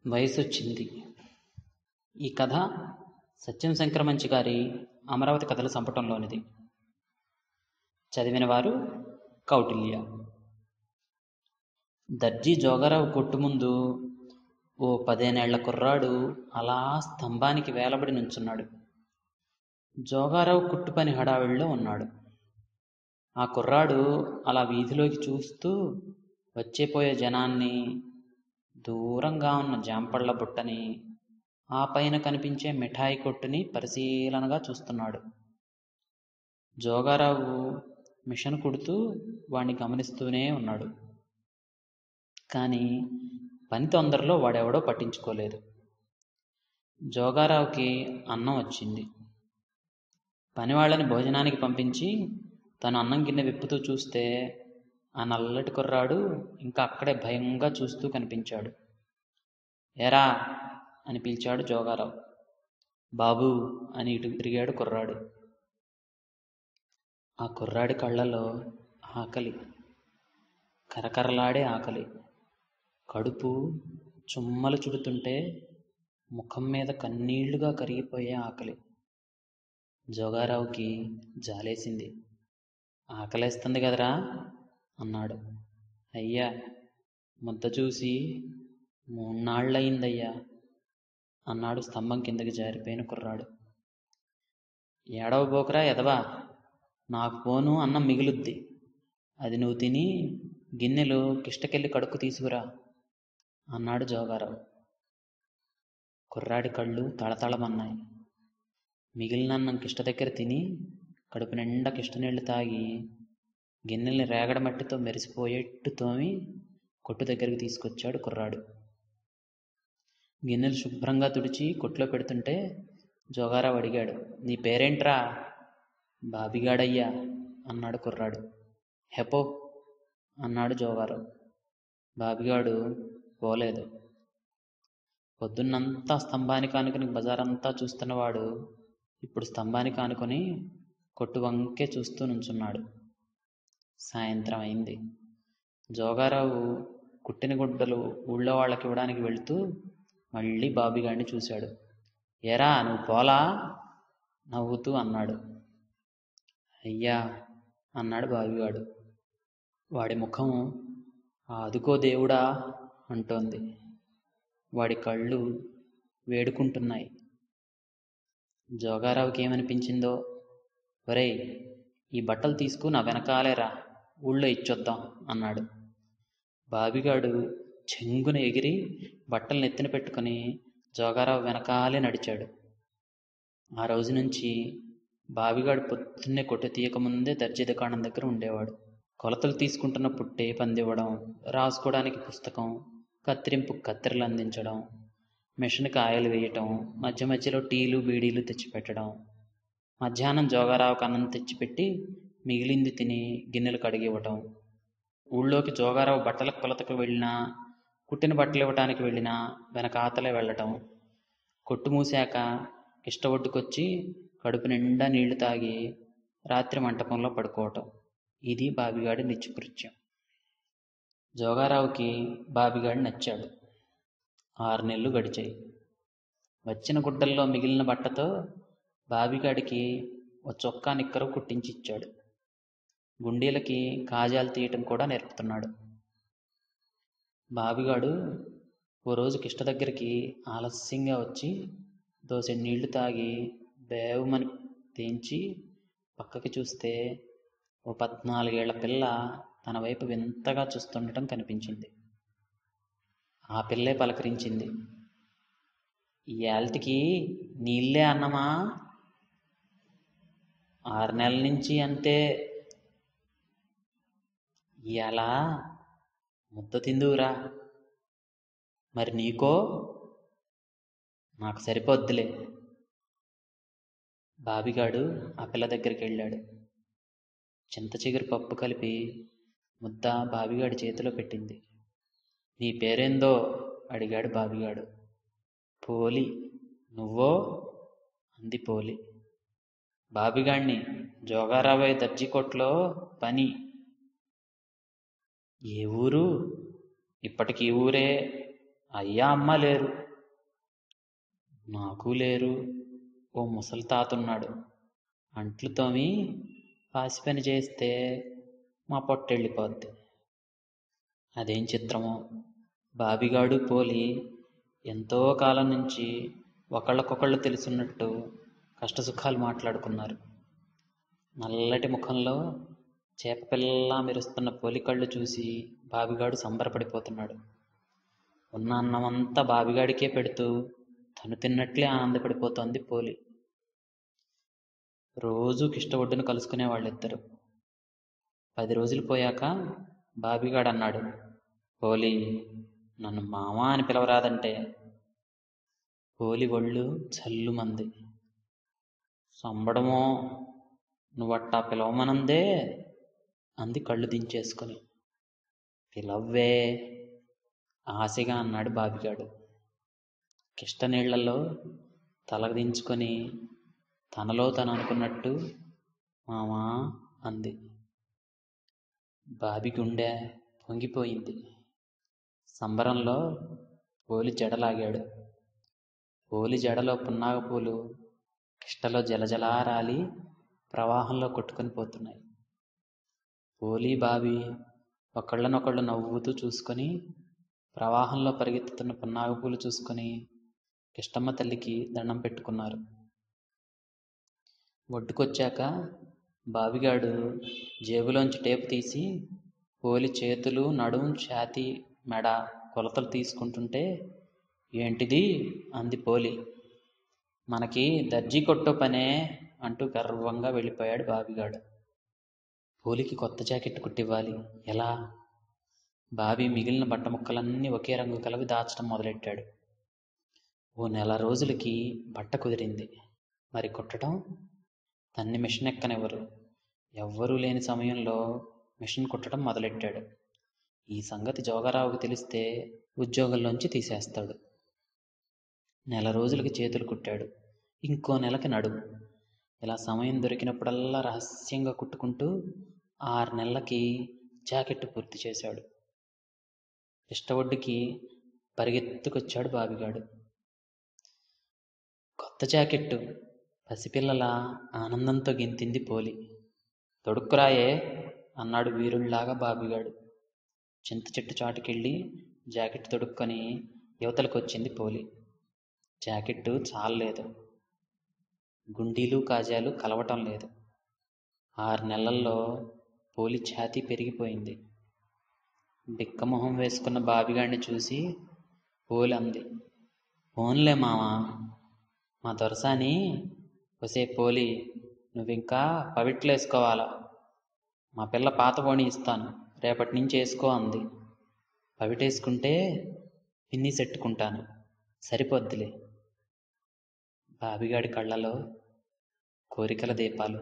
వయసొచ్చింది. ఈ కథ సత్యం శంకరమంచి గారి అమరావతి కథల సంపుటంలోనిది. చదివిన వారు కౌటిల్య. దర్జీ జోగారావు కొట్టు ముందు ఓ 15 ఏళ్ల కుర్రాడు అలా స్తంభానికి వేలబడి నుంచున్నాడు. జోగారావు కుట్టు పని హడావిడిలో ఉన్నాడు. ఆ కుర్రాడు అలా వీధిలోకి చూస్తూ వచ్చేపోయే జనాన్ని, దూరంగా ఉన్న జాంపళ్ల బుట్టని, ఆ పైన కనిపించే మిఠాయి కొట్టుని పరిశీలనగా చూస్తున్నాడు. జోగారావు మిషన్ కుడుతూ వాణ్ణి గమనిస్తూనే ఉన్నాడు. కానీ పని తొందరలో వాడెవడో పట్టించుకోలేదు. జోగారావుకి అన్నం వచ్చింది. పనివాళ్ళని భోజనానికి పంపించి తను అన్నం గిన్నె విప్పుతూ చూస్తే ఆ నల్లటి కుర్రాడు ఇంకా అక్కడే భయంగా చూస్తూ కనిపించాడు. ఏరా అని పిలిచాడు జోగారావు. బాబూ అని ఇటు తిరిగాడు కుర్రాడు. ఆ కుర్రాడి కళ్ళలో ఆకలి, కరకరలాడే ఆకలి. కడుపు చుమ్మలు చుడుతుంటే ముఖం మీద కన్నీళ్లుగా కరిగిపోయే ఆకలి. జోగారావుకి జాలేసింది. ఆకలేస్తుంది కదరా అన్నాడు. అయ్యా, ముద్ద చూసి 3 నాళ్ళయిందయ్యా అన్నాడు స్తంభం కిందకి జారిపోయిన కుర్రాడు. ఏడవబోకరా ఎదవా, నాకు పోను అన్నం మిగులుద్ది, అది నువ్వు తిని గిన్నెలు కిష్టకెళ్ళి కడుక్కు తీసుకురా అన్నాడు జోగారావు. కుర్రాడి కళ్ళు తళతళమన్నాయి. మిగిలినన్నం కిష్ట దగ్గర తిని కడుపు నిండా కిష్టనీళ్లు తాగి గిన్నెల్ని రేగడ మట్టితో మెరిసిపోయేట్టు తోమి కొట్టు దగ్గరికి తీసుకొచ్చాడు కుర్రాడు. గిన్నెలు శుభ్రంగా తుడిచి కొట్లో పెడుతుంటే జోగారావు అడిగాడు, నీ పేరేంట్రా? బాబిగాడయ్యా అన్నాడు కుర్రాడు. హెపో అన్నాడు జోగారావు. బాబిగాడు పోలేదు. పొద్దున్నంతా స్తంభానికి ఆనుకుని బజారంతా చూస్తున్నవాడు ఇప్పుడు స్తంభానికి ఆనుకొని కొట్టు వంకే చూస్తూ నుంచున్నాడు. సాయంత్రం అయింది. జోగారావు కుట్టిన గుడ్డలు ఊళ్ళో వాళ్ళకి ఇవ్వడానికి వెళుతూ మళ్ళీ బాబిగాడిని చూశాడు. ఏరా నువ్వు పోలా నవ్వుతూ అన్నాడు. అయ్యా అన్నాడు బాబిగాడు. వాడి ముఖం అదుకో దేవుడా అంటోంది. వాడి కళ్ళు వేడుకుంటున్నాయి. జోగారావుకి ఏమనిపించిందో, ఒరేయ్, ఈ బట్టలు తీసుకు నా వెనకాలేరా, ఊళ్ళో ఇచ్చొద్దాం అన్నాడు. బాబిగాడు చెంగున ఎగిరి బట్టలు నెత్తిన పెట్టుకుని జోగారావు వెనకాలే నడిచాడు. ఆ రోజు నుంచి బాబిగాడు పొద్దున్నే కొట్టు తీయకముందే దర్జీ దుకాణం దగ్గర ఉండేవాడు. కొలతలు తీసుకుంటున్న పుట్టే పందివ్వడం, రాసుకోవడానికి పుస్తకం, కత్తిరింపు కత్తెరలు అందించడం, మిషన్కి ఆయిల్ వేయటం, మధ్య మధ్యలో టీలు బీడీలు తెచ్చిపెట్టడం. మధ్యాహ్నం జోగారావుకి అన్నం తెచ్చిపెట్టి మిగిలింది తిని గిన్నెలు కడిగివ్వటం. ఊళ్ళోకి జోగారావు బట్టల కొలతకు వెళ్ళినా, కుట్టిన బట్టలు ఇవ్వటానికి వెళ్ళినా వెనకాతలే వెళ్ళటం. కొట్టు మూసాక కిష్ట ఒడ్డుకొచ్చి కడుపు నిండా నీళ్లు తాగి రాత్రి మంటపంలో పడుకోవటం. ఇది బాబిగాడి నిత్యకృత్యం. జోగారావుకి బాబిగాడు నచ్చాడు. 6 నెలలు గడిచాయి. వచ్చిన గుడ్డల్లో మిగిలిన బట్టతో బాబిగాడికి ఓ చొక్కా నిక్కరు కుట్టించిచ్చాడు. గుండీలకి కాజాలు తీయటం కూడా నేర్పుతున్నాడు. బాబిగాడు ఓ రోజు కిష్ట దగ్గరికి ఆలస్యంగా వచ్చి దోసెడు నీళ్లు తాగి బేవుమని తేంచి పక్కకి చూస్తే ఓ 14 ఏళ్ల పిల్ల తన వైపు వింతగా చూస్తుండటం కనిపించింది. ఆ పిల్లే పలకరించింది. ఈ ఏల్టికి నీళ్ళే అన్నమా? 6 నెలల నుంచి అంతే. ఇయాల ముద్ద తిందువురా. మరి నీకో? నాకు సరిపోద్దులే. బాబిగాడు ఆ పిల్ల దగ్గరికి వెళ్ళాడు. చింత చిగురు పప్పు కలిపి ముద్ద బాబిగాడి చేతిలో పెట్టింది. నీ పేరేందో అడిగాడు బాబిగాడు. పోలి. నువ్వో? అంది పోలి. బాబిగాణ్ణి, జోగారావయ్య దర్జీ కొట్లో పని. ఏ ఊరు? ఇప్పటికి ఊరే అయ్యా అమ్మ లేరు. నాకు లేరు. ఓ ముసలి తాతున్నాడు. అంట్లు తోమి పాసి పని చేస్తే మా పొట్టెళ్ళిపోద్ది. అదేం చిత్రమో, బాబిగాడు పోలి ఎంతో కాలం నుంచి ఒకళ్ళకొకళ్ళు తెలుసున్నట్టు కష్టసుఖాలు మాట్లాడుకున్నారు. నల్లటి ముఖంలో చేపపిల్లలా మెరుస్తున్న పోలి కళ్ళు చూసి బాబిగాడు సంబరపడిపోతున్నాడు. ఉన్న అన్నమంతా బాబిగాడికే పెడుతూ తను తిన్నట్లే ఆనందపడిపోతోంది పోలి. రోజూ కిష్ట ఒడ్డును కలుసుకునే వాళ్ళిద్దరు. 10 రోజులు పోయాక బాబిగాడు అన్నాడు, పోలి, నన్ను మామా అని పిలవరాదంటే. పోలి ఒళ్ళు చల్లుమంది. సంబడమో, నువ్వట్టా పిలవమనందే అంది కళ్ళు దించేసుకుని. పిలవ్వే ఆశగా అన్నాడు బాబిగాడు. కిష్ట నీళ్లలో తలదించుకొని తనలో తను అనుకున్నట్టు మామా అంది. బాబి గుండె పొంగిపోయింది. సంబరంలో పోలి జడలాగాడు. పోలి జడలో పున్నాగపూలు కిష్టలో జలజలా రాలి ప్రవాహంలో కొట్టుకొని పోతున్నాయి. పోలి బాబి ఒకళ్ళనొకళ్ళు నవ్వుతూ చూసుకొని ప్రవాహంలో పరిగెత్తుతున్న పున్నాగపూలు చూసుకొని కిష్టమ్మ తల్లికి దండం పెట్టుకున్నారు. ఒడ్డుకొచ్చాక బాబిగాడు జేబులోంచి టేపు తీసి పోలి చేతులు, నడుం, ఛాతీ, మెడ కొలతలు తీసుకుంటుంటే, ఏంటిది అంది పోలి. మనకి దర్జీ కొట్టో పనే అంటూ గర్వంగా వెళ్ళిపోయాడు బాబిగాడు. పోలికి కొత్త జాకెట్ కుట్టివ్వాలి, ఎలా? బాబి మిగిలిన బట్ట ముక్కలన్నీ ఒకే రంగు కలిపి దాచడం మొదలెట్టాడు. ఓ 1 రోజులకి బట్ట కుదిరింది. మరి కుట్టడం? తన్ని మిషన్ ఎక్కనివ్వరు. ఎవ్వరూ లేని సమయంలో మిషన్ కుట్టడం మొదలెట్టాడు. ఈ సంగతి జోగారావుకు తెలిస్తే ఉద్యోగంలోంచి తీసేస్తాడు. 1 రోజులకి చేతులు కుట్టాడు. ఇంకో నెలకి నడుము. ఇలా సమయం దొరికినప్పుడల్లా రహస్యంగా కుట్టుకుంటూ 6 నెలలకి జాకెట్టు పూర్తి చేశాడు. ఇష్టవొడ్డుకి పరిగెత్తుకొచ్చాడు బాబిగాడు. కొత్త జాకెట్టు! పసిపిల్లలా ఆనందంతో గెంతింది పోలి. తొడుక్కురాయే అన్నాడు వీరుళ్లాగా బాబిగాడు. చింత చెట్టు చాటుకెళ్ళి జాకెట్ తొడుక్కొని యువతలకొచ్చింది పోలి. జాకెట్టు చాలలేదు. గుండీలు కాజాలు కలవటం లేదు. 6 నెలల్లో పోలి ఛాతీ పెరిగిపోయింది. బిక్కమొహం వేసుకున్న బాబిగాడిని చూసి పోలి అంది, పోన్లే మావా, మా దొరసాని. ఒసే పోలి, నువ్వింకా పవిట్లేసుకోవాలా? మా పిల్ల పాత పోనీ ఇస్తాను, రేపటి నుంచి వేసుకో అంది. పవిటేసుకుంటే పిన్ని సెట్టుకుంటాను, సరిపోద్దిలే. బాబిగాడి కళ్ళలో కోరికల దీపాలు.